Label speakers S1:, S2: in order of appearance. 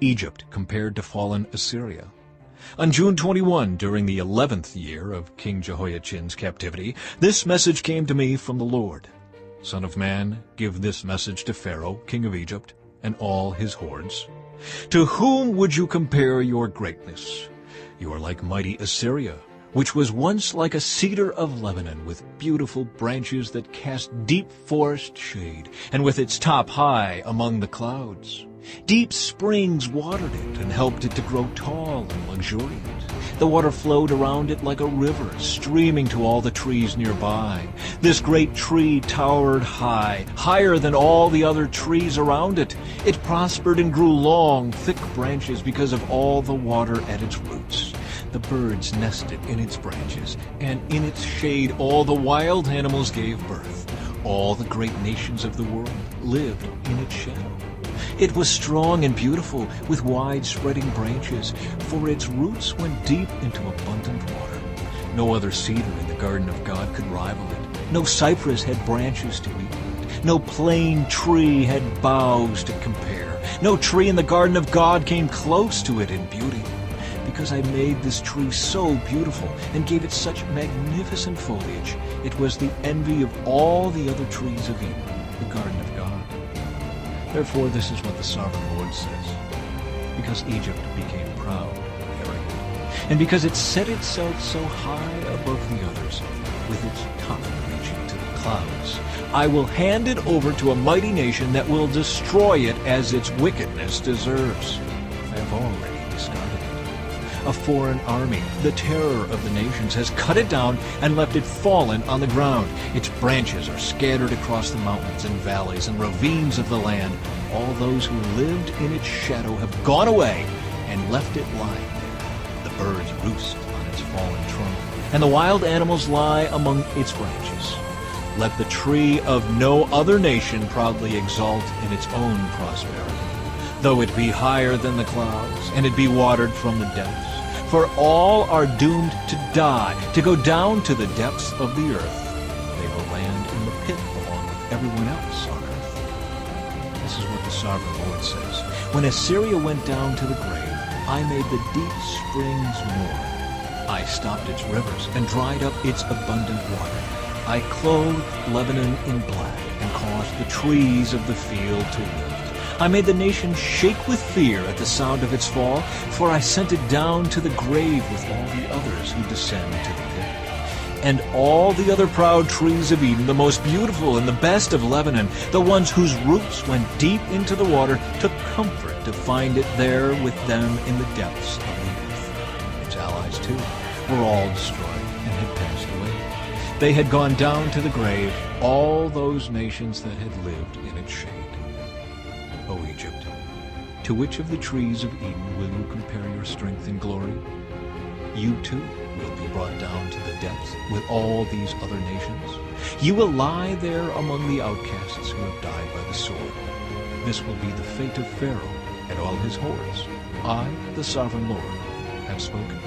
S1: Egypt compared to fallen Assyria. On June 21, during the 11th year of King Jehoiachin's captivity, this message came to me from the Lord. Son of man, give this message to Pharaoh, king of Egypt, and all his hordes. To whom would you compare your greatness? You are like mighty Assyria, which was once like a cedar of Lebanon, with beautiful branches that cast deep forest shade, and with its top high among the clouds. Deep springs watered it and helped it to grow tall and luxuriant. The water flowed around it like a river, streaming to all the trees nearby. This great tree towered high, higher than all the other trees around it. It prospered and grew long, thick branches because of all the water at its roots. The birds nested in its branches, and in its shade all the wild animals gave birth. All the great nations of the world lived in its shadow. It was strong and beautiful, with wide-spreading branches, for its roots went deep into abundant water. No other cedar in the garden of God could rival it. No cypress had branches to equal it. No plane tree had boughs to compare. No tree in the garden of God came close to it in beauty. Because I made this tree so beautiful and gave it such magnificent foliage, it was the envy of all the other trees of Eden, the garden of God. Therefore, this is what the Sovereign Lord says. Because Egypt became proud and arrogant, and because it set itself so high above the others, with its top reaching to the clouds, I will hand it over to a mighty nation that will destroy it as its wickedness deserves. I have already discarded it. A foreign army, the terror of the nations, has cut it down and left it fallen on the ground. Its branches are scattered across the mountains and valleys and ravines of the land. All those who lived in its shadow have gone away and left it lying there. The birds roost on its fallen trunk, and the wild animals lie among its branches. Let the tree of no other nation proudly exult in its own prosperity, though it be higher than the clouds, and it be watered from the depths. For all are doomed to die, to go down to the depths of the earth. They will land in the pit along with everyone else on earth. This is what the Sovereign Lord says. When Assyria went down to the grave, I made the deep springs mourn. I stopped its rivers and dried up its abundant water. I clothed Lebanon in black and caused the trees of the field to wilt. I made the nation shake with fear at the sound of its fall, for I sent it down to the grave with all the others who descend to the pit. And all the other proud trees of Eden, the most beautiful and the best of Lebanon, the ones whose roots went deep into the water, took comfort to find it there with them in the depths of the earth. Its allies, too, were all destroyed and had passed away. They had gone down to the grave, all those nations that had lived in its shade. O Egypt, to which of the trees of Eden will you compare your strength and glory? You too will be brought down to the depths with all these other nations. You will lie there among the outcasts who have died by the sword. This will be the fate of Pharaoh and all his hordes. I, the Sovereign Lord, have spoken.